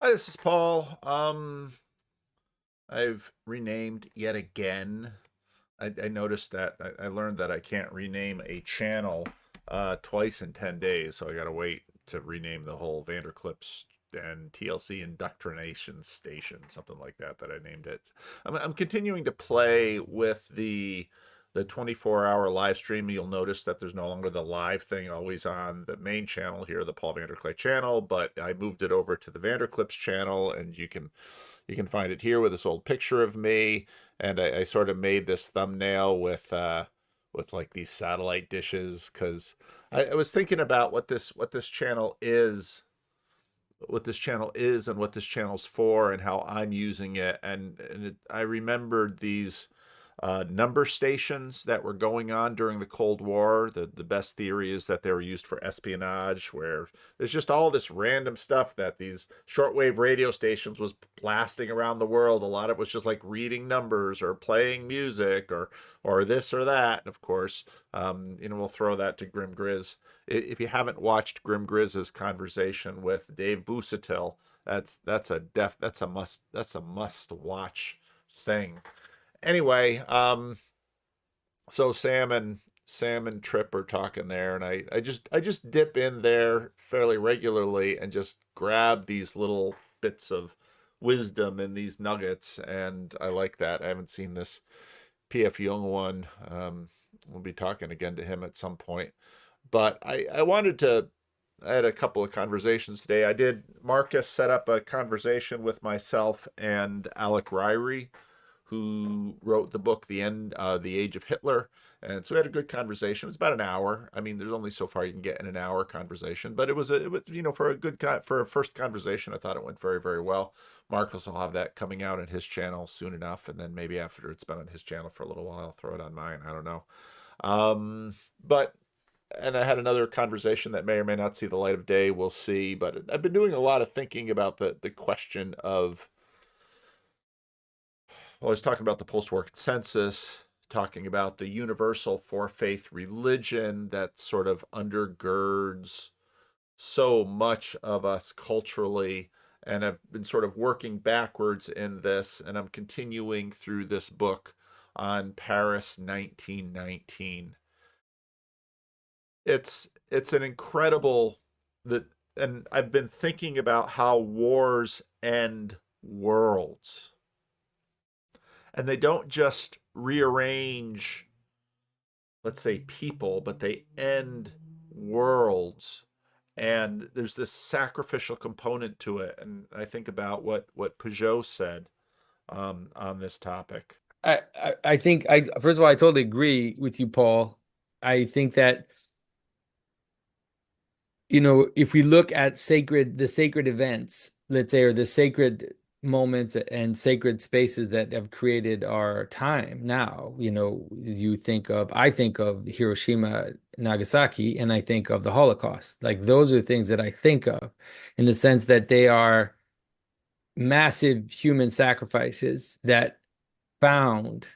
Hi, this is Paul. I've renamed yet again. I noticed that I learned that I can't rename a channel twice in 10 days, so I got to wait to rename the whole Vanderclips and TLC Indoctrination Station, something like that I named it. I'm continuing to play with the 24-hour live stream. You'll notice that there's no longer the live thing always on the main channel here, the Paul Vanderclay channel, but I moved it over to the Vanderclips channel, and you can find it here with this old picture of me. And I sort of made this thumbnail with like these satellite dishes because I was thinking about what this channel is, and what this channel's for, and how I'm using it. I remembered these number stations that were going on during the Cold War. The best theory is that they were used for espionage, where there's just all this random stuff that these shortwave radio stations was blasting around the world. A lot of it was just like reading numbers or playing music or this or that. And of course, we'll throw that to Grim Grizz. If you haven't watched Grim Grizz's conversation with Dave Busatil, that's a must watch thing. Anyway, so Sam and Trip are talking there, and I just dip in there fairly regularly and just grab these little bits of wisdom and these nuggets, and I like that. I haven't seen this PF Jung one. We'll be talking again to him at some point, but I wanted to. I had a couple of conversations today. I did. Marcus set up a conversation with myself and Alec Ryrie, who wrote the book The Age of Hitler. And so we had a good conversation. It was about an hour. I mean, there's only so far you can get in an hour conversation, but it was for a first conversation, I thought it went very, very well. Marcus will have that coming out on his channel soon enough, and then maybe after it's been on his channel for a little while, I'll throw it on mine. I don't know. But and I had another conversation that may or may not see the light of day. We'll see. But I've been doing a lot of thinking about the question of, well, I was talking about the post-war consensus, talking about the universal four-faith religion that sort of undergirds so much of us culturally, and I've been sort of working backwards in this, and I'm continuing through this book on Paris 1919. It's an incredible that, and I've been thinking about how wars end worlds, and they don't just rearrange, let's say, people, but they end worlds. And there's this sacrificial component to it. And I think about what Peugeot said on this topic. I think I first of all I totally agree with you, Paul. I think that if we look at the sacred events, let's say, or the sacred moments and sacred spaces that have created our time now, I think of Hiroshima, Nagasaki, and I think of the Holocaust. Like those are things that I think of in the sense that they are massive human sacrifices found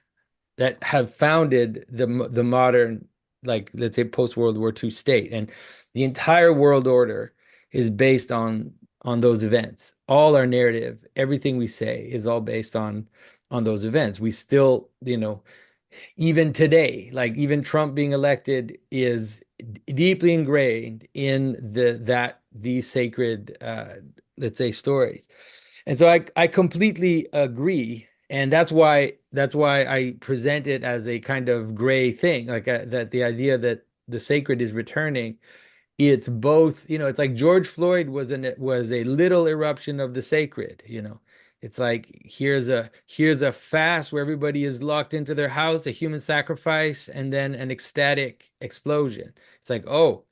that have founded the modern, like, let's say, post World War II state, and the entire world order is based on those events. All our narrative, everything we say, is all based on those events. We still, even today, like even Trump being elected is deeply ingrained in these sacred, let's say, stories. And so I completely agree. And that's why I present it as a kind of gray thing, like that the idea that the sacred is returning. It's both, it's like George Floyd was a little eruption of the sacred. It's like here's a fast where everybody is locked into their house, a human sacrifice, and then an ecstatic explosion. It's like, oh,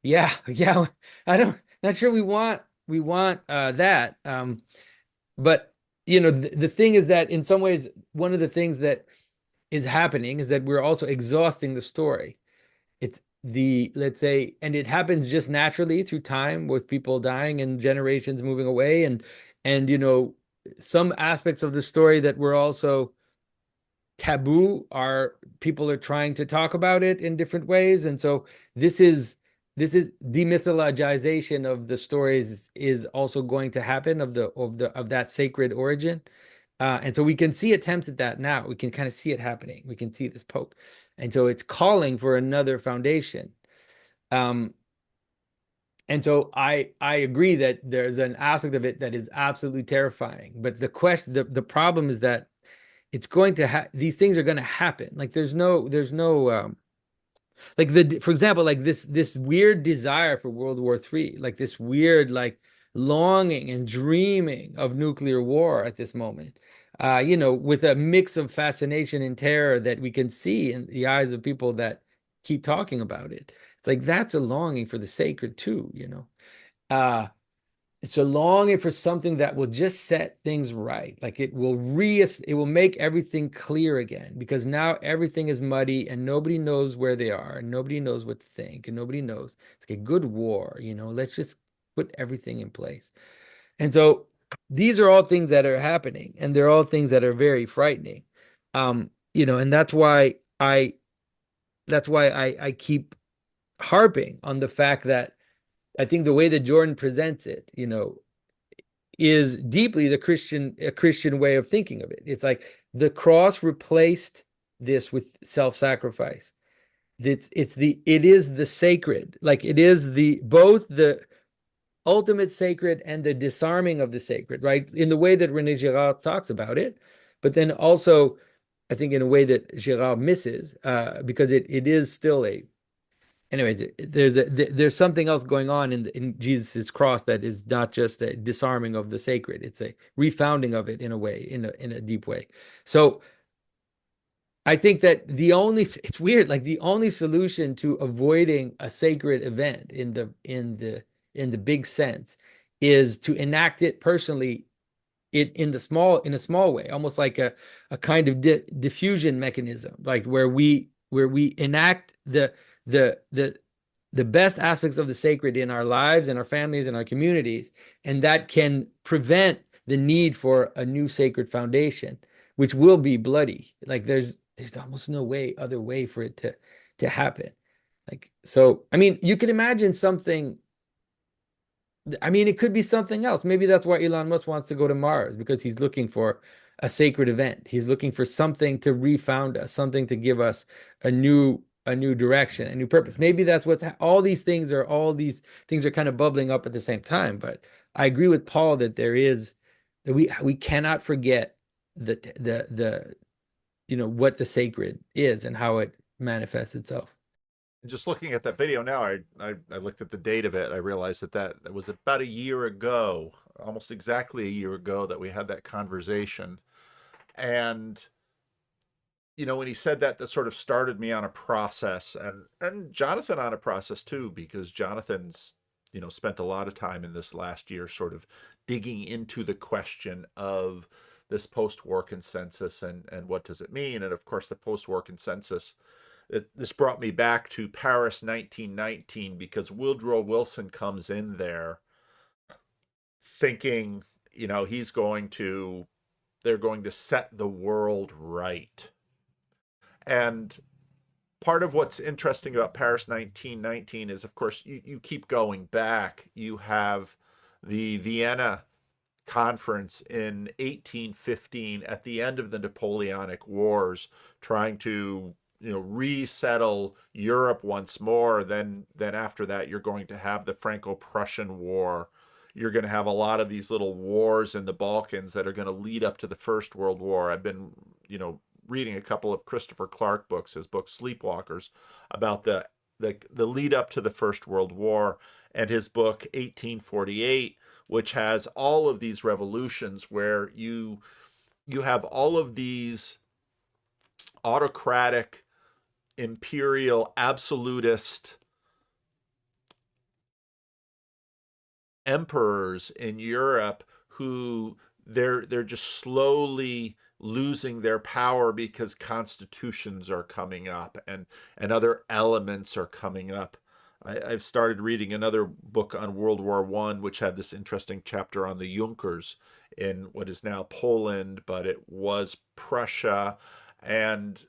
yeah, yeah, I don't not sure we want that. But the thing is that in some ways, one of the things that is happening is that we're also exhausting the story. It's let's say, and it happens just naturally through time with people dying and generations moving away, and some aspects of the story that were also taboo are people are trying to talk about it in different ways. And so this is this is demythologization of the stories is also going to happen of that sacred origin. And so we can see attempts at that now. We can kind of see it happening. We can see this poke. And so it's calling for another foundation. Um, and so I agree that there's an aspect of it that is absolutely terrifying. But the problem is that it's going to these things are going to happen. Like there's no like for example, like this weird desire for World War III, like this weird like longing and dreaming of nuclear war at this moment. With a mix of fascination and terror that we can see in the eyes of people that keep talking about it. It's like that's a longing for the sacred too. Uh, it's a longing for something that will just set things right. Like it will make everything clear again because now everything is muddy and nobody knows where they are and nobody knows what to think and nobody knows. It's like a good war. Let's just put everything in place. And so these are all things that are happening and they're all things that are very frightening. And that's why I keep harping on the fact that I think the way that Jordan presents it, is deeply a Christian way of thinking of it. It's like the cross replaced this with self-sacrifice. It is the sacred, like it is the both the ultimate sacred and the disarming of the sacred, right? In the way that René Girard talks about it, but then also I think in a way that Girard misses, because it is still a anyways, there's something else going on in Jesus's cross that is not just a disarming of the sacred; it's a refounding of it in a way, in a deep way. So I think that it's weird, like the only solution to avoiding a sacred event in the big sense is to enact it personally in a small way, almost like a kind of diffusion mechanism, like where we enact the the the best aspects of the sacred in our lives and our families and our communities, and that can prevent the need for a new sacred foundation, which will be bloody. Like there's almost no other way for it to happen. Like so, I mean, you could imagine something. I mean, it could be something else. Maybe that's why Elon Musk wants to go to Mars because he's looking for a sacred event. He's looking for something to refound us, something to give us a new direction, a new purpose. Maybe that's all these things are kind of bubbling up at the same time. But I agree with Paul that we cannot forget the what the sacred is and how it manifests itself. Just looking at that video now, I looked at the date of it. I realized that was about a year ago, almost exactly a year ago, that we had that conversation. And when he said that, that sort of started me on a process, and Jonathan on a process too, because Jonathan's spent a lot of time in this last year sort of digging into the question of this post-war consensus and what does it mean. And of course, the post-war consensus, this brought me back to Paris 1919, because Woodrow Wilson comes in there thinking, he's going to they're going to set the world right. And part of what's interesting about Paris 1919 is, of course, you keep going back. You have the Vienna Conference in 1815 at the end of the Napoleonic Wars, trying to resettle Europe once more. Then after that, you're going to have the Franco-Prussian War. You're going to have a lot of these little wars in the Balkans that are going to lead up to the First World War. I've been, reading a couple of Christopher Clark books, his book Sleepwalkers, about the lead up to the First World War, and his book 1848, which has all of these revolutions where you have all of these autocratic, imperial, absolutist emperors in Europe who they're just slowly losing their power because constitutions are coming up and other elements are coming up. I've started reading another book on World War One, which had this interesting chapter on the Junkers in what is now Poland, but it was Prussia. And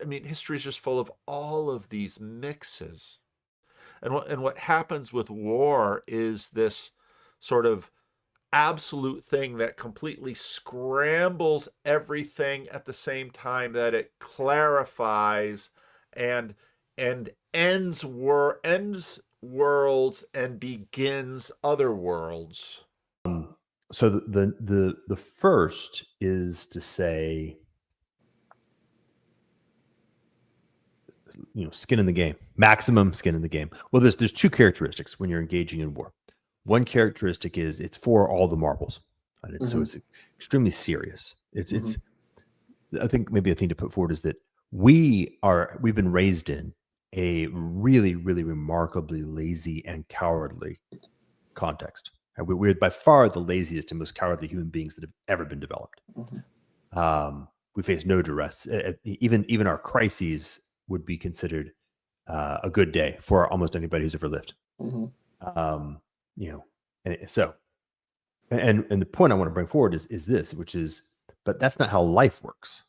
I mean, history is just full of all of these mixes. what happens with war is this sort of absolute thing that completely scrambles everything at the same time that it clarifies and ends worlds and begins other worlds. So the first is to say, skin in the game, maximum skin in the game. Well, there's two characteristics when you're engaging in war. One characteristic is it's for all the marbles, right? So it's extremely serious. It's I think maybe a thing to put forward is that we've been raised in a really, really remarkably lazy and cowardly context. We're by far the laziest and most cowardly human beings that have ever been developed. We face no duress. Even our crises would be considered a good day for almost anybody who's ever lived. And the point I want to bring forward is this, which is, but that's not how life works.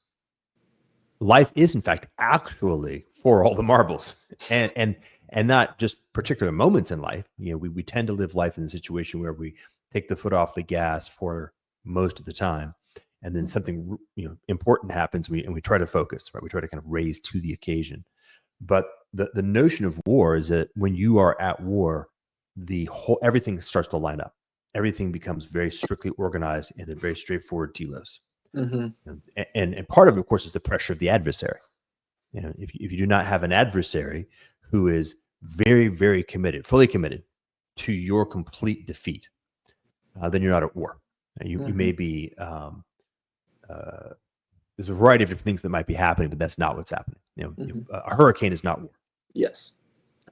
Life is, in fact, actually for all the marbles, and not just particular moments in life. We tend to live life in a situation where we take the foot off the gas for most of the time, and then something important happens, and we try to focus, right? We try to kind of raise to the occasion. But the notion of war is that when you are at war, everything starts to line up. Everything becomes very strictly organized in a very straightforward telos. And part of it, of course, is the pressure of the adversary. If you do not have an adversary who is very, very committed, fully committed to your complete defeat, then you're not at war. You may be. There's a variety of different things that might be happening, but that's not what's happening. A hurricane is not war. Yes.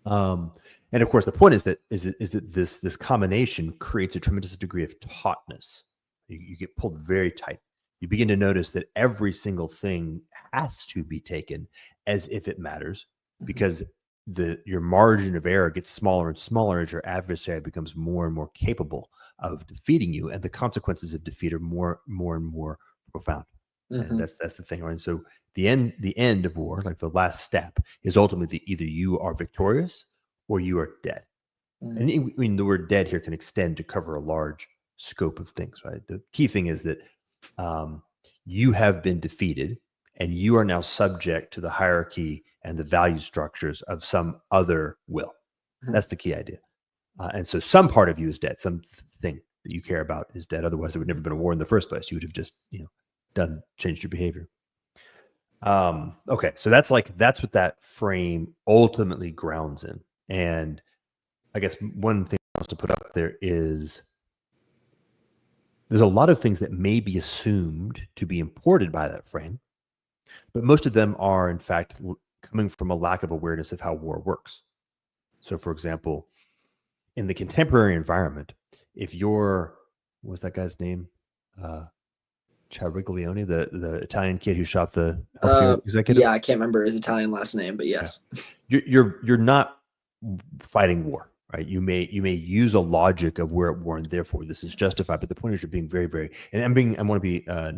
And of course, the point is that this combination creates a tremendous degree of tautness. You get pulled very tight. You begin to notice that every single thing has to be taken as if it matters, because your margin of error gets smaller and smaller as your adversary becomes more and more capable of defeating you, and the consequences of defeat are more and more profound. And that's the thing, right? And so the end of war, like the last step, is ultimately either you are victorious or you are dead. And I mean, the word dead here can extend to cover a large scope of things, right? The key thing is that you have been defeated, and you are now subject to the hierarchy and the value structures of some other will. That's the key idea. And so some part of you is dead. Something that you care about is dead. Otherwise, there would never been a war in the first place. You would have just, changed your behavior. Okay, so that's what that frame ultimately grounds in. And I guess one thing I want to put up there is there's a lot of things that may be assumed to be imported by that frame, but most of them are, in fact, coming from a lack of awareness of how war works. So, for example, in the contemporary environment, if what was that guy's name? Ciariglione, the Italian kid who shot the healthcare executive. Yeah, I can't remember his Italian last name, but yes. Yeah. You're not fighting war, right? You may use a logic of we're at war and therefore this is justified, but the point is you're being very, very, and I want to be I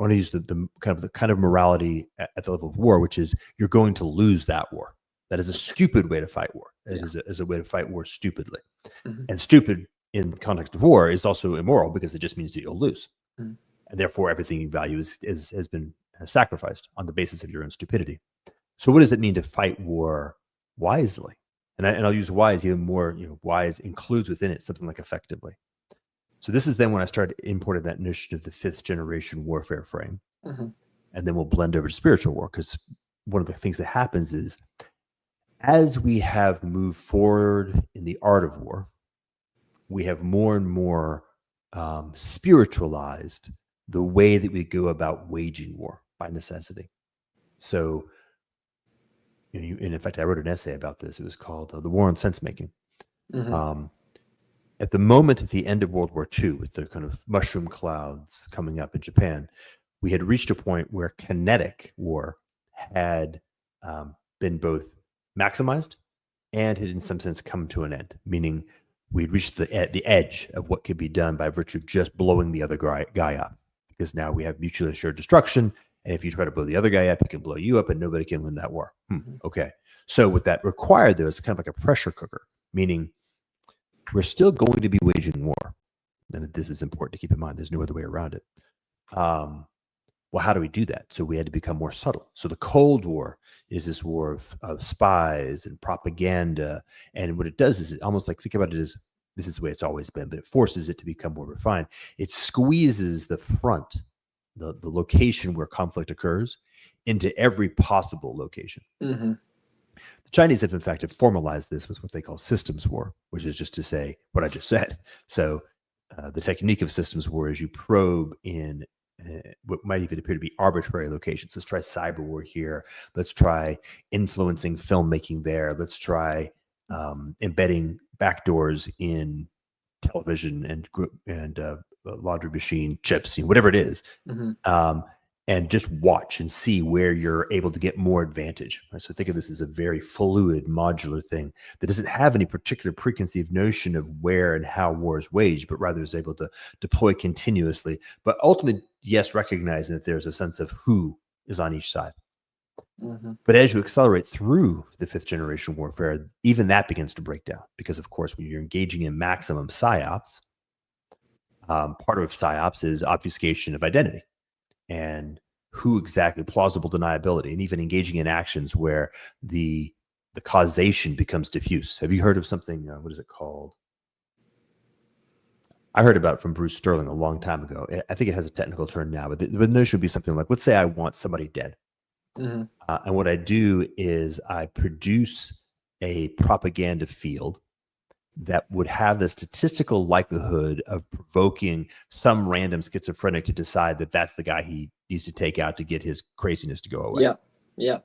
want to use the kind of morality at the level of war, which is you're going to lose that war. That is a stupid way to fight war. It is a way to fight war stupidly. And stupid in the context of war is also immoral because it just means that you'll lose. And therefore everything you value has been sacrificed on the basis of your own stupidity. So what does it mean to fight war wisely? And I'll use wise even more. Wise includes within it something like effectively. So this is then when I started importing that notion of the 5th generation warfare frame, and then we'll blend over to spiritual war, because one of the things that happens is as we have moved forward in the art of war, we have more and more spiritualized the way that we go about waging war by necessity. So, and in fact, I wrote an essay about this. It was called The War on Sense Making. At the moment at the end of World War II, with the kind of mushroom clouds coming up in Japan, we had reached a point where kinetic war had been both maximized and had in some sense come to an end, meaning we'd reached the edge of what could be done by virtue of just blowing the other guy up, because now we have mutually assured destruction, And if you try to blow the other guy up, he can blow you up, and nobody can win that war. Okay. So what that required, though, is kind of like a pressure cooker, meaning we're still going to be waging war. And this is important to keep in mind. There's no other way around it. Well, how do we do that? So we had to become more subtle. So the Cold War is this war of spies and propaganda. And what it does is it almost like, think about it as, this is the way it's always been, but it forces it to become more refined. It squeezes the front, the location where conflict occurs, into every possible location. Mm-hmm. The Chinese have, in fact, formalized this with what they call systems war, which is just to say what I just said. So the technique of systems war is you probe in what might even appear to be arbitrary locations. Let's try cyber war here. Let's try influencing filmmaking there. Let's try embedding backdoors in television and laundry machine chips, whatever it is, and just watch and see where you're able to get more advantage. Right? So think of this as a very fluid, modular thing that doesn't have any particular preconceived notion of where and how war is waged, but rather is able to deploy continuously. But ultimately, yes, recognizing that there's a sense of who is on each side. But as you accelerate through the 5th generation warfare, even that begins to break down, because, of course, when you're engaging in maximum psyops, part of psyops is obfuscation of identity and who exactly, plausible deniability, and even engaging in actions where the causation becomes diffuse. Have you heard of something? What is it called? I heard about it from Bruce Sterling a long time ago. I think it has a technical term now, but the notion would be something like, let's say I want somebody dead. And what I do is I produce a propaganda field that would have the statistical likelihood of provoking some random schizophrenic to decide that that's the guy he needs to take out to get his craziness to go away. Yeah.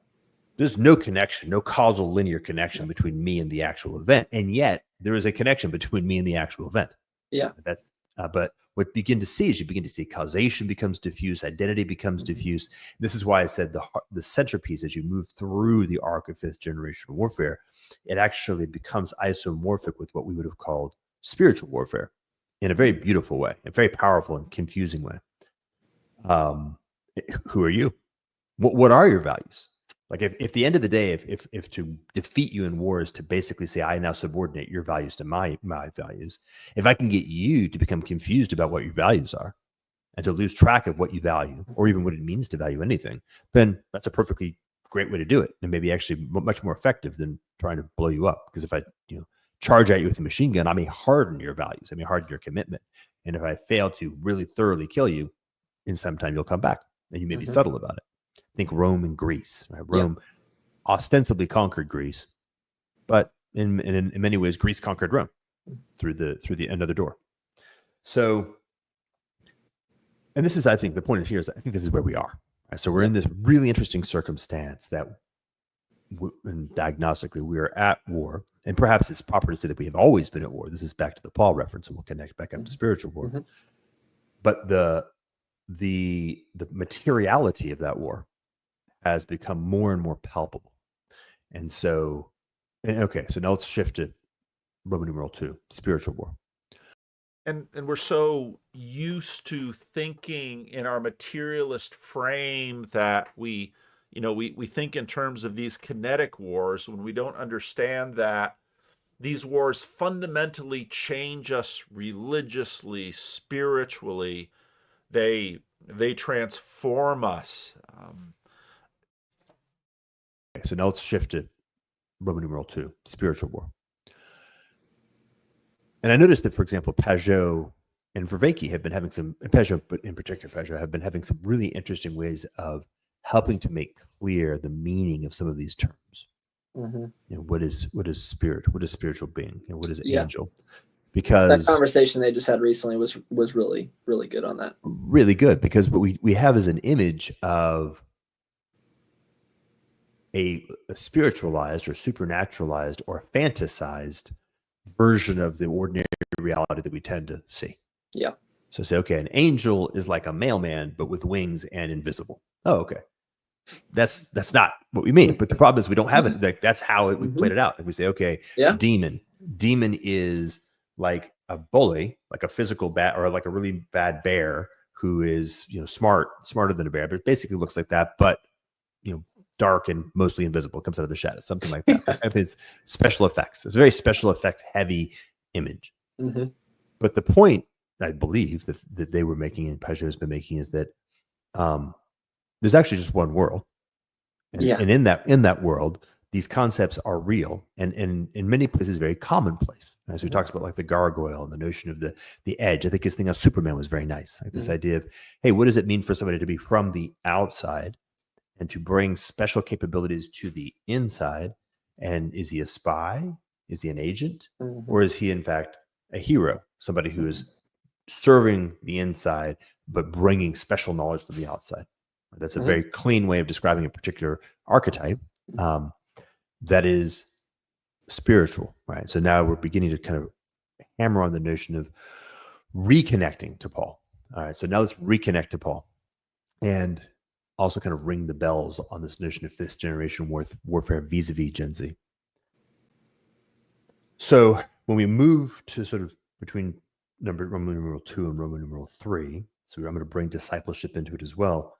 There's no connection, no causal linear connection between me and the actual event. And yet there is a connection between me and the actual event. Yeah. That's but what you begin to see is you begin to see causation becomes diffuse, identity becomes diffuse. This is why I said the centerpiece, as you move through the arc of 5th generation warfare, it actually becomes isomorphic with what we would have called spiritual warfare in a very beautiful way, a very powerful and confusing way. Who are you? What are your values? Like if the end of the day, if to defeat you in war is to basically say, I now subordinate your values to my values, if I can get you to become confused about what your values are and to lose track of what you value or even what it means to value anything, then that's a perfectly great way to do it. And maybe actually much more effective than trying to blow you up. Because if I charge at you with a machine gun, I may harden your values. I may harden your commitment. And if I fail to really thoroughly kill you, in some time you'll come back and you may be subtle about it. Think Rome and Greece. Right? Rome ostensibly conquered Greece, but in many ways, Greece conquered Rome through the another door. So, and this is, I think, the point of here is I think this is where we are. Right? So we're in this really interesting circumstance that, and diagnostically, we are at war, and perhaps it's proper to say that we have always been at war. This is back to the Paul reference, and we'll connect back up to spiritual war. But the materiality of that war has become more and more palpable. And so, okay, so now let's shift to Roman numeral 2, spiritual war. And we're so used to thinking in our materialist frame that we think in terms of these kinetic wars when we don't understand that these wars fundamentally change us religiously, spiritually. They transform us. Okay, so now let's shift to Roman numeral 2, spiritual war. And I noticed that, for example, Pajot and Vervaeke have been having some, and Pajot, but in particular Pajot, have been having some really interesting ways of helping to make clear the meaning of some of these terms. What is spirit? What is spiritual being? What is angel? Because that conversation they just had recently was really, really good on that. Really good, because what we have is an image of a spiritualized or supernaturalized or fantasized version of the ordinary reality that we tend to see. Yeah. So say, okay, an angel is like a mailman, but with wings and invisible. Oh, okay. That's not what we mean. But the problem is we don't have it. Like that's how we played it out. Like we say, okay, demon is like a bully, like a physical bat or like a really bad bear who is, smarter than a bear, but basically looks like that, but dark and mostly invisible, comes out of the shadows, something like that. I think it's special effects. It's a very special effect heavy image. Mm-hmm. But the point I believe that they were making and Peugeot has been making is that there's actually just one world, and, Yeah. and in that world, these concepts are real and in many places very commonplace. As we talked about, like the gargoyle and the notion of the edge. I think his thing on Superman was very nice. Like this idea of, hey, what does it mean for somebody to be from the outside and to bring special capabilities to the inside? And is he a spy? Is he an agent? Or is he in fact a hero? Somebody who is serving the inside, but bringing special knowledge to the outside. That's a very clean way of describing a particular archetype that is spiritual, right? So now we're beginning to kind of hammer on the notion of reconnecting to Paul. All right, so now let's reconnect to Paul and also kind of ring the bells on this notion of fifth generation warfare vis-a-vis Gen Z. So when we move to sort of between Roman numeral 2 and Roman numeral 3, so I'm going to bring discipleship into it as well.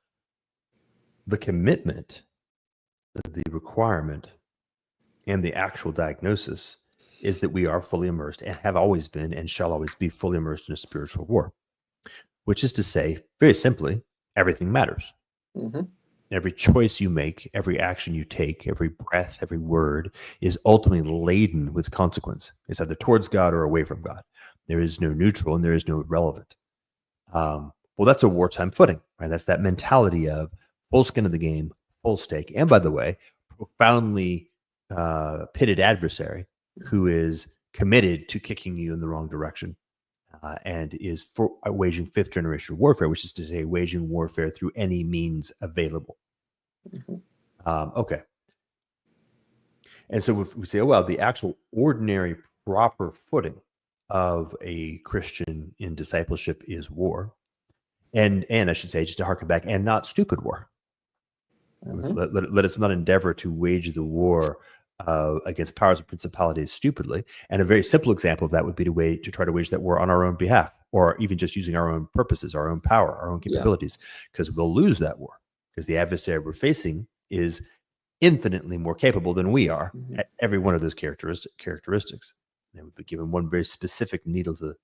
The commitment, the requirement, and the actual diagnosis is that we are fully immersed and have always been and shall always be fully immersed in a spiritual war, which is to say, very simply, everything matters. Every choice you make, every action you take, every breath, every word is ultimately laden with consequence. It's either towards God or away from God. There is no neutral and there is no relevant. Well, that's a wartime footing, right? That's that mentality of full skin of the game, full stake. And by the way, profoundly pitted adversary who is committed to kicking you in the wrong direction and is waging fifth generation warfare, which is to say waging warfare through any means available. Okay. And so if we say, oh, well, the actual ordinary proper footing of a Christian in discipleship is war. And I should say, just to harken back, and not stupid war. Let us not endeavor to wage the war against powers and principalities stupidly. And a very simple example of that would be to try to wage that war on our own behalf, or even just using our own purposes, our own power, our own capabilities, because we'll lose that war, because the adversary we're facing is infinitely more capable than we are at every one of those characteristics. They would be given one very specific needle to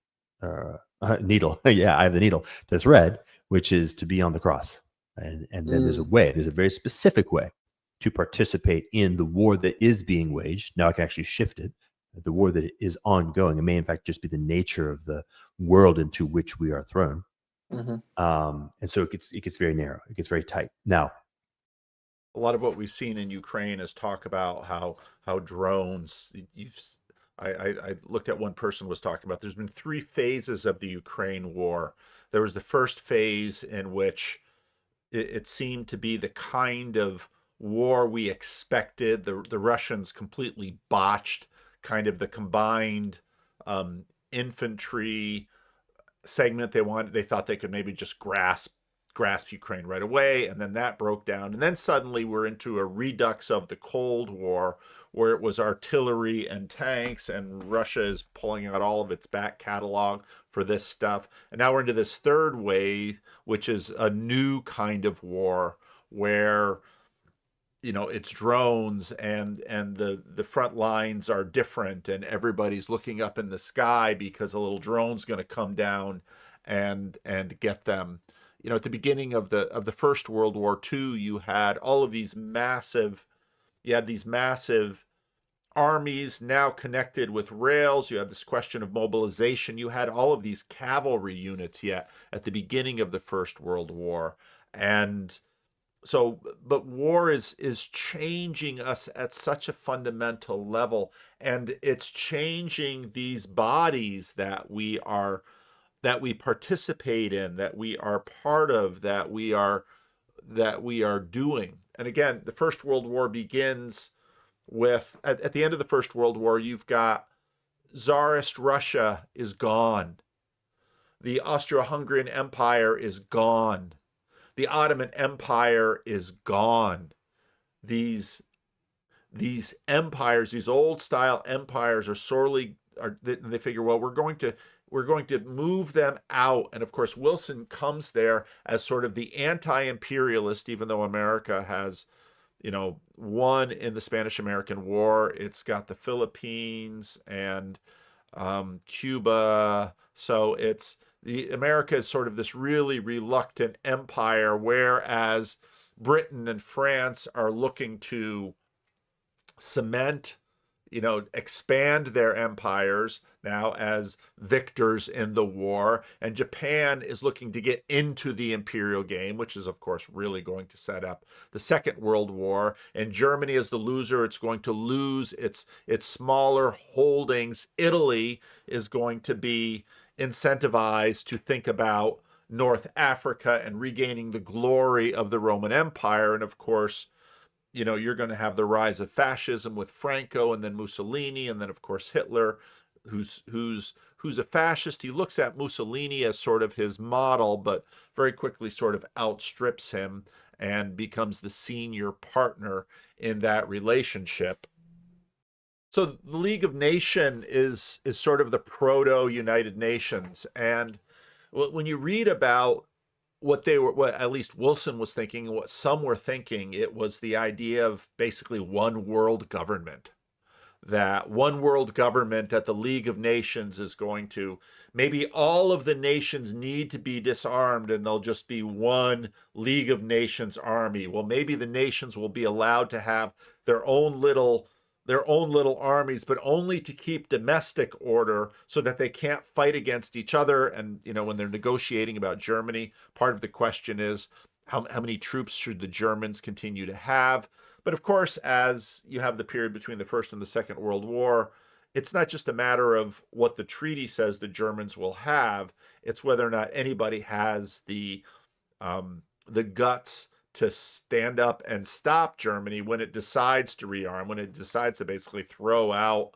needle. Yeah, I have the needle to thread, which is to be on the cross. And then there's a very specific way to participate in the war that is being waged. Now I can actually shift it. The war that is ongoing. It may in fact just be the nature of the world into which we are thrown. And so it gets very narrow. It gets very tight. Now, a lot of what we've seen in Ukraine is talk about how drones. I looked at one person was talking about. There's been 3 phases of the Ukraine war. There was the first phase in which it seemed to be the kind of war we expected. The Russians completely botched kind of the combined infantry segment they wanted. They thought they could maybe just grasp Ukraine right away, and then that broke down. And then suddenly we're into a redux of the Cold War, where it was artillery and tanks, and Russia is pulling out all of its back catalog for this stuff. And now we're into this third wave, which is a new kind of war where it's drones and the front lines are different, and everybody's looking up in the sky because a little drone's going to come down and get them. At the beginning of the First World War II, you had all of these massive armies now connected with rails. You had this question of mobilization. You had all of these cavalry units yet at the beginning of the First World War. And so, but war is changing us at such a fundamental level, and it's changing these bodies that we participate in, that we are part of, that we are doing. And again, the First World War begins with at the end of the First World War, you've got Tsarist Russia is gone. The Austro-Hungarian Empire is gone. The Ottoman Empire is gone. These empires, these old style empires, they figure, well, we're going we're going to move them out. And of course, Wilson comes there as sort of the anti-imperialist, even though America has, won in the Spanish-American War. It's got the Philippines and Cuba. So America is sort of this really reluctant empire, whereas Britain and France are looking to cement, expand their empires now as victors in the war. And Japan is looking to get into the imperial game, which is, of course, really going to set up the Second World War. And Germany, as the loser, it's going to lose its smaller holdings. Italy is going to be incentivized to think about North Africa and regaining the glory of the Roman Empire. And of course, you're going to have the rise of fascism with Franco and then Mussolini, and then of course Hitler, who's a fascist. He looks at Mussolini as sort of his model, but very quickly sort of outstrips him and becomes the senior partner in that relationship. So the League of Nations is sort of the proto-United Nations. And when you read about what at least Wilson was thinking, and what some were thinking, it was the idea of basically one world government. That one world government at the League of Nations is going to, maybe all of the nations need to be disarmed and there'll just be one League of Nations army. Well, maybe the nations will be allowed to have their own little armies, but only to keep domestic order so that they can't fight against each other. And, when they're negotiating about Germany, part of the question is how many troops should the Germans continue to have? But of course, as you have the period between the First and the Second World War, it's not just a matter of what the treaty says the Germans will have. It's whether or not anybody has the guts to stand up and stop Germany when it decides to rearm, when it decides to basically throw out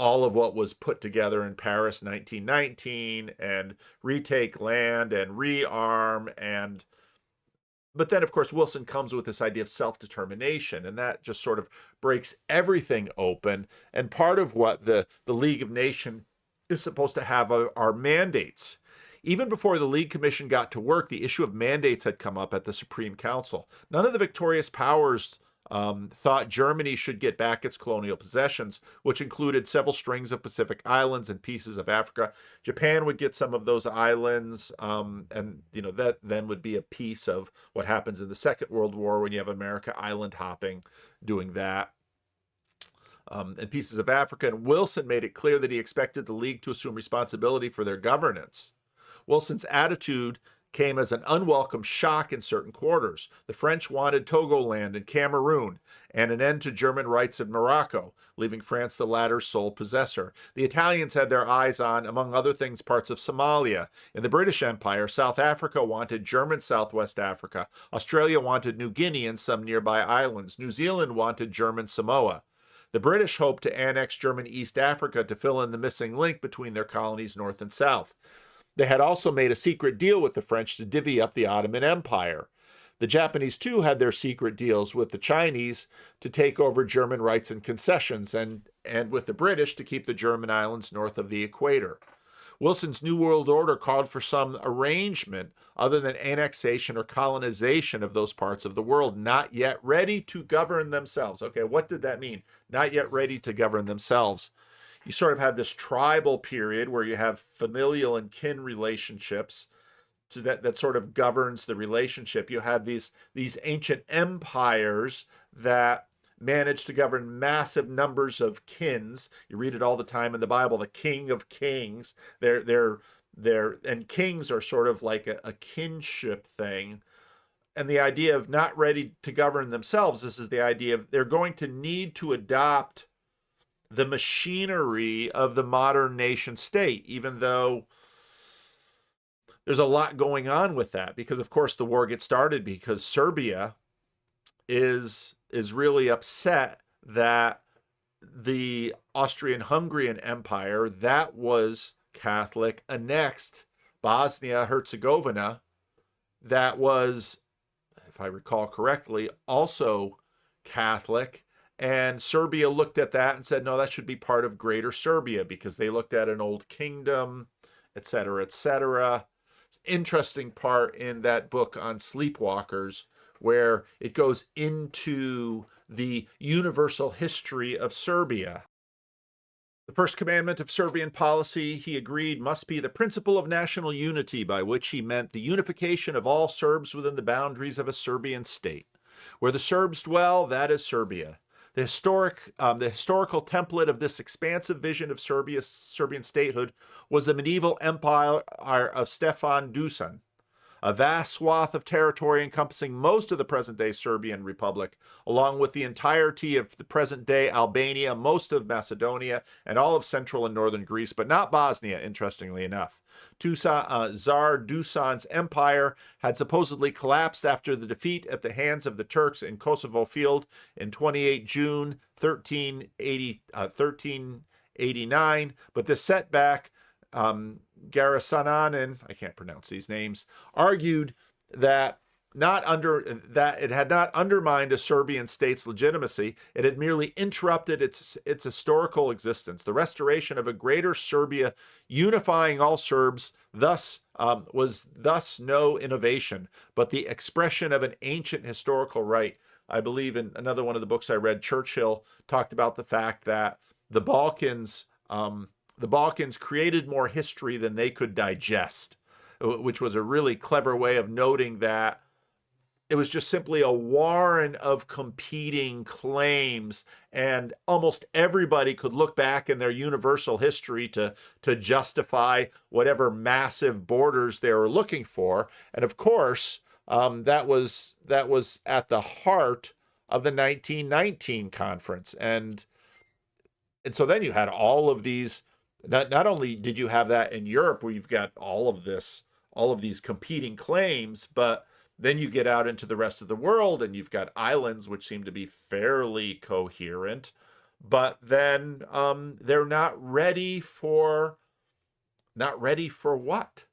all of what was put together in Paris 1919 and retake land and rearm. But then, of course, Wilson comes with this idea of self-determination, and that just sort of breaks everything open. And part of what the League of Nations is supposed to have are mandates. Even before the League Commission got to work, the issue of mandates had come up at the Supreme Council. None of the victorious powers thought Germany should get back its colonial possessions, which included several strings of Pacific islands and pieces of Africa. Japan would get some of those islands, and that then would be a piece of what happens in the Second World War when you have America island hopping, doing that. And pieces of Africa. And Wilson made it clear that he expected the League to assume responsibility for their governance. Wilson's attitude came as an unwelcome shock in certain quarters. The French wanted Togoland and Cameroon and an end to German rights in Morocco, leaving France the latter's sole possessor. The Italians had their eyes on, among other things, parts of Somalia. In the British Empire, South Africa wanted German Southwest Africa. Australia wanted New Guinea and some nearby islands. New Zealand wanted German Samoa. The British hoped to annex German East Africa to fill in the missing link between their colonies north and south. They had also made a secret deal with the French to divvy up the Ottoman Empire. The Japanese, too, had their secret deals with the Chinese to take over German rights and concessions, and with the British to keep the German islands north of the equator. Wilson's New World Order called for some arrangement other than annexation or colonization of those parts of the world not yet ready to govern themselves. Okay, what did that mean? Not yet ready to govern themselves. You sort of have this tribal period where you have familial and kin relationships that sort of governs the relationship. You have these ancient empires that managed to govern massive numbers of kins. You read it all the time in the Bible, the King of Kings. And kings are sort of like a kinship thing. And the idea of not ready to govern themselves, this is the idea of they're going to need to adopt the machinery of the modern nation state, even though there's a lot going on with that, because of course the war gets started because Serbia is really upset that the Austrian-Hungarian Empire, that was Catholic, annexed Bosnia-Herzegovina, that was, if I recall correctly, also Catholic. And Serbia looked at that and said, no, that should be part of Greater Serbia, because they looked at an old kingdom etc., etc. Interesting part in that book on sleepwalkers where it goes into the universal history of Serbia. The first commandment of Serbian policy, he agreed, must be the principle of national unity, by which he meant the unification of all Serbs within the boundaries of a Serbian state. Where the Serbs dwell, that is Serbia. The historical template of this expansive vision of Serbian statehood was the medieval empire of Stefan Dusan, a vast swath of territory encompassing most of the present-day Serbian Republic, along with the entirety of the present-day Albania, most of Macedonia, and all of central and northern Greece, but not Bosnia, interestingly enough. Tsar Dusan's empire had supposedly collapsed after the defeat at the hands of the Turks in Kosovo Field in 28 June 1389, but this setback, Garasananen, I can't pronounce these names, argued that it had not undermined a Serbian state's legitimacy. It had merely interrupted its historical existence. The restoration of a greater Serbia unifying all Serbs was thus no innovation, but the expression of an ancient historical right. I believe in another one of the books I read, Churchill talked about the fact that the Balkans created more history than they could digest, which was a really clever way of noting that it was just simply a warren of competing claims, and almost everybody could look back in their universal history to justify whatever massive borders they were looking for. And of course, that was at the heart of the 1919 conference. And so then you had all of these. Not only did you have that in Europe where you've got all of these competing claims, but then you get out into the rest of the world and you've got islands which seem to be fairly coherent, but then they're not ready for what?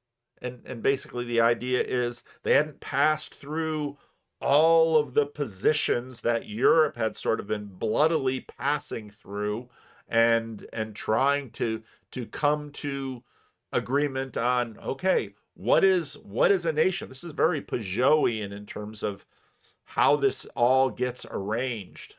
And basically the idea is they hadn't passed through all of the positions that Europe had sort of been bloodily passing through and trying to come to agreement on, okay, what is a nation? This is very Peugeotian in terms of how this all gets arranged.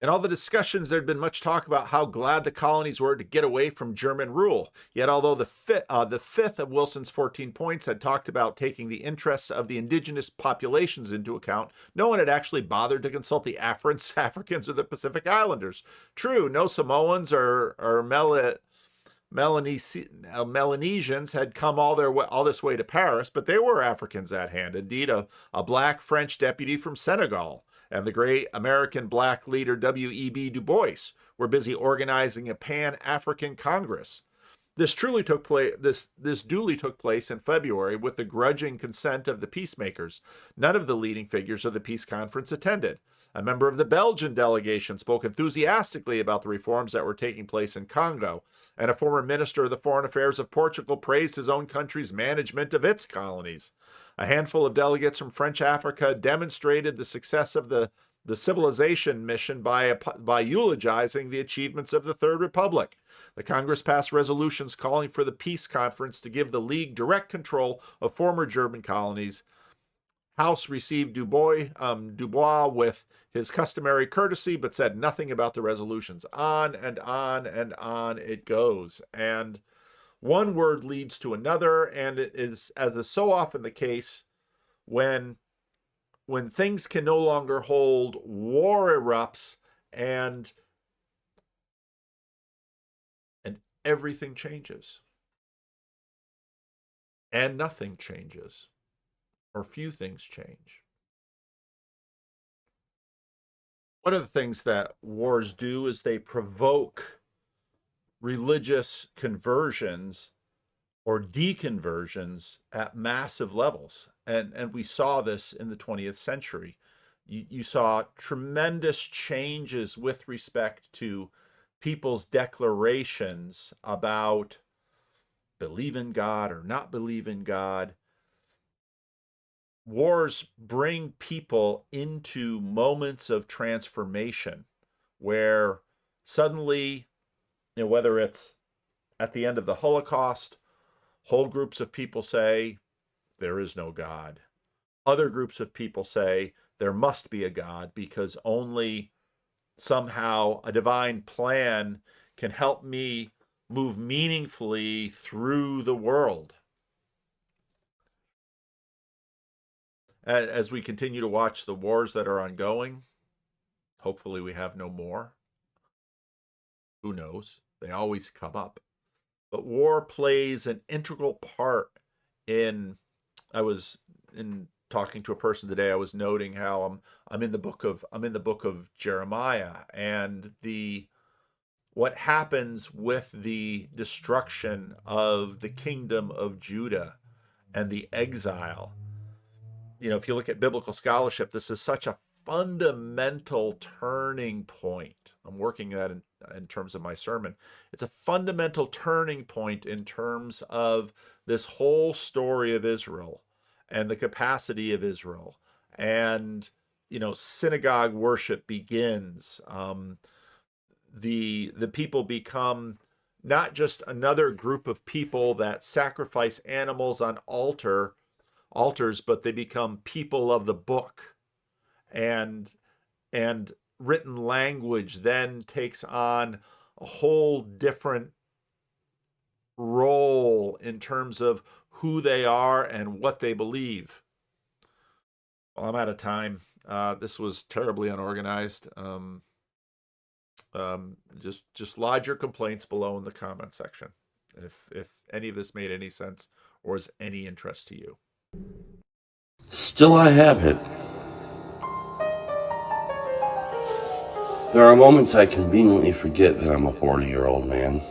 In all the discussions, there had been much talk about how glad the colonies were to get away from German rule. Yet, although the fifth of Wilson's 14 points had talked about taking the interests of the indigenous populations into account, no one had actually bothered to consult the Africans or the Pacific Islanders. True, no Samoans or Melanesians had come all this way to Paris, but there were Africans at hand. Indeed, a black French deputy from Senegal and the great American black leader W.E.B. Du Bois were busy organizing a Pan-African Congress. This duly took place in February with the grudging consent of the peacemakers. None of the leading figures of the peace conference attended. A member of the Belgian delegation spoke enthusiastically about the reforms that were taking place in Congo, and a former minister of the foreign affairs of Portugal praised his own country's management of its colonies. A handful of delegates from French Africa demonstrated the success of the civilization mission by eulogizing the achievements of the Third Republic. The Congress passed resolutions calling for the peace conference to give the League direct control of former German colonies. House received Dubois with his customary courtesy, but said nothing about the resolutions. On and on and on it goes. And one word leads to another, and it is, as is so often the case, when things can no longer hold, war erupts, and everything changes. And nothing changes, or few things change. One of the things that wars do is they provoke religious conversions or deconversions at massive levels. And we saw this in the 20th century. You saw tremendous changes with respect to people's declarations about believe in God or not believe in God. Wars bring people into moments of transformation where suddenly, whether it's at the end of the Holocaust, whole groups of people say there is no God. Other groups of people say there must be a God because only somehow a divine plan can help me move meaningfully through the world. As we continue to watch the wars that are ongoing, hopefully we have no more. Who knows? They always come up. But war plays an integral part in, I was in talking to a person today, I was noting how I'm in the book of Jeremiah, and what happens with the destruction of the kingdom of Judah and the exile. If you look at biblical scholarship, this is such a fundamental turning point. I'm working that in terms of my sermon. It's a fundamental turning point in terms of this whole story of Israel and the capacity of Israel. And, synagogue worship begins. The people become not just another group of people that sacrifice animals on altars, but they become people of the book. And written language then takes on a whole different role in terms of who they are and what they believe. Well, I'm out of time. This was terribly unorganized. Just lodge your complaints below in the comment section if any of this made any sense or is any interest to you. Still I have it. There are moments I conveniently forget that I'm a 40-year-old man.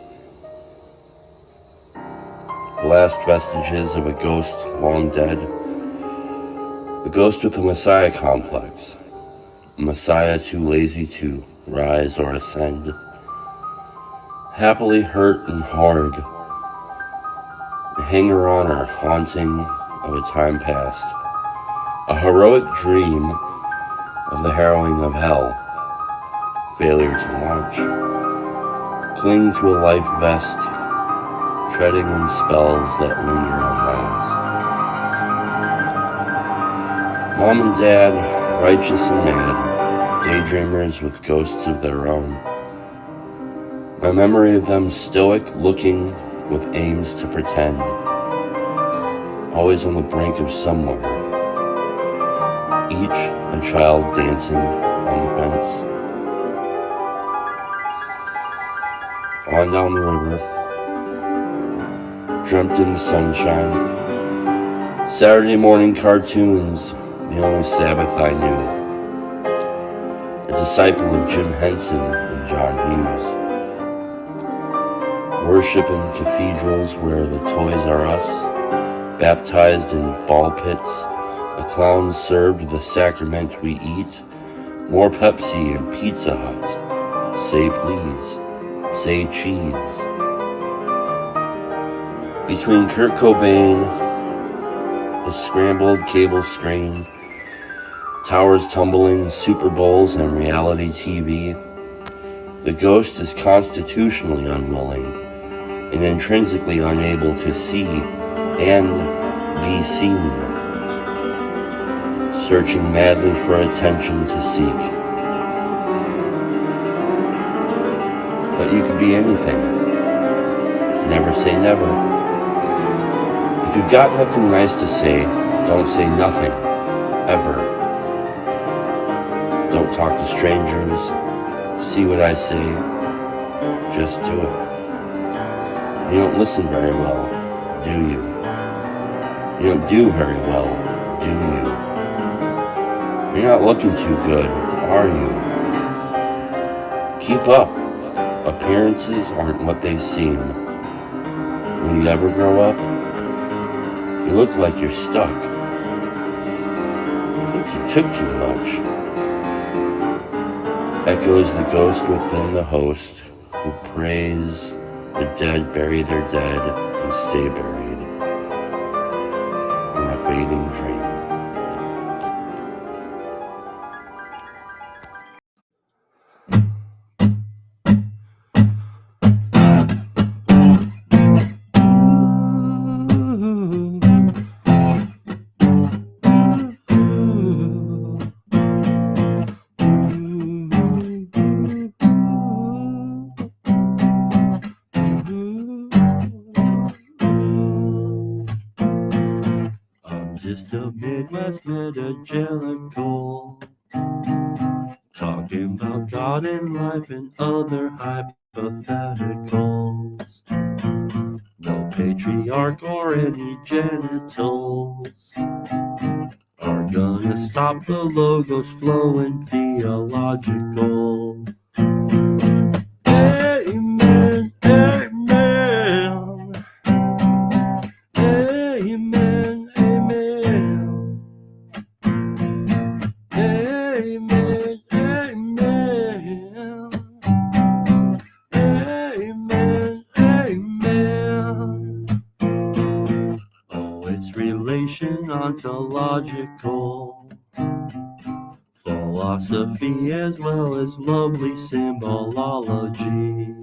The last vestiges of a ghost long dead. The ghost with a Messiah complex. A Messiah too lazy to rise or ascend. Happily hurt and hard. The hanger-on or haunting of a time past. A heroic dream of the harrowing of hell. Failure to launch. Cling to a life vest. Treading in spells that linger and last. Mom and Dad, righteous and mad, daydreamers with ghosts of their own. My memory of them stoic, looking with aims to pretend. Always on the brink of somewhere. Each a child dancing on the fence. On down the river. Dreamt in the sunshine. Saturday morning cartoons, the only Sabbath I knew. A disciple of Jim Henson and John Hughes. Worship in cathedrals where the Toys R Us. Baptized in ball pits. A clown served the sacrament we eat. More Pepsi and Pizza Hut. Say please. Say cheese. Between Kurt Cobain, a scrambled cable screen, towers tumbling, Super Bowls, and reality TV, the ghost is constitutionally unwilling and intrinsically unable to see and be seen, searching madly for attention to seek. But you could be anything. Never say never. If you've got nothing nice to say, don't say nothing, ever. Don't talk to strangers, see what I say, just do it. You don't listen very well, do you? You don't do very well, do you? You're not looking too good, are you? Keep up. Appearances aren't what they seem. Will you ever grow up? You look like you're stuck. I think you took too much. Echoes the ghost within the host who prays the dead bury their dead and stay buried in a fading dream. just a Midwest metagelical, talking about God and life and other hypotheticals. No patriarch or any genitals are gonna stop the logos flowing theological. Amen, amen, amen, amen, amen, amen, amen, amen. Oh, it's relation ontological, philosophy as well as lovely symbolology.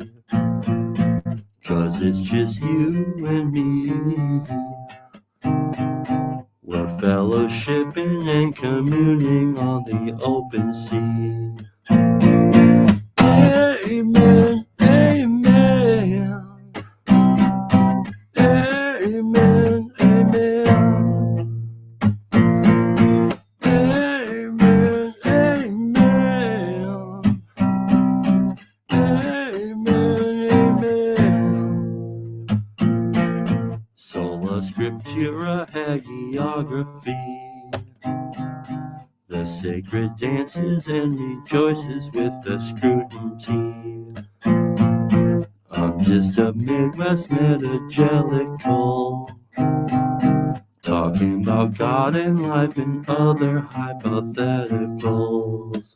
'Cause it's just you and me. We're fellowshipping and communing on the open sea. Amen, amen, amen, amen, amen, amen, amen. Sola Scriptura hagiography, the sacred dances and rejoices with the scrutiny. I'm just a Midwest metagelical, talking about God and life and other hypotheticals.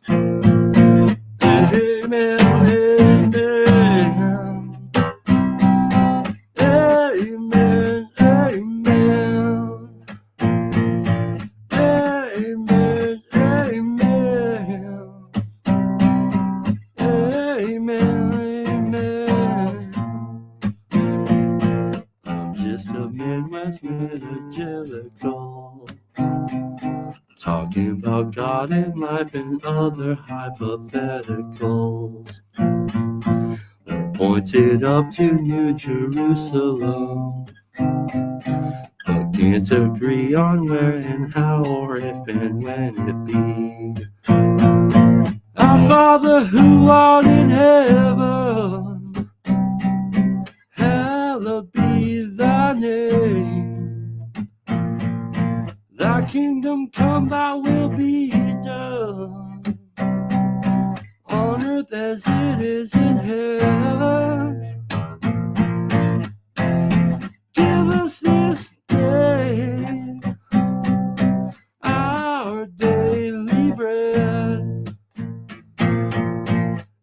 Amen, amen, amen, amen, amen, amen, amen. I'm just a Midwest metagelical, talking about God and life and other hypotheticals. We're pointed up to New Jerusalem, but can't agree on where and how or if and when it be. Our Father who art in heaven, hallowed be thy name. Thy kingdom come, thy will be done, on earth as it is in heaven. Give us this day our daily bread,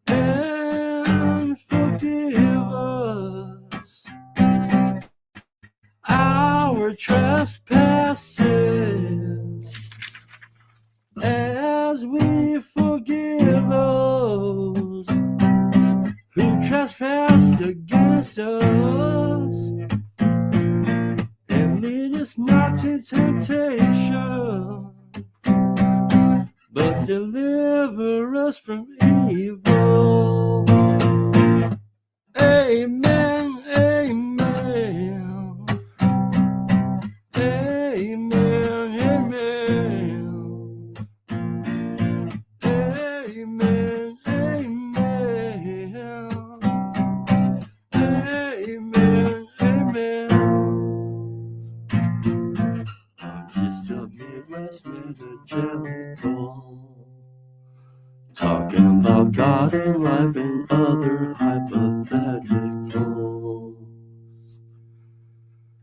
and forgive us our trespasses, as we forgive those who trespass against us. And lead us not to temptation, but deliver us from evil. Amen, amen, amen, amen, amen, amen, amen, amen. I'm just a Midwest metagelical, talking about God and life and other hypotheticals.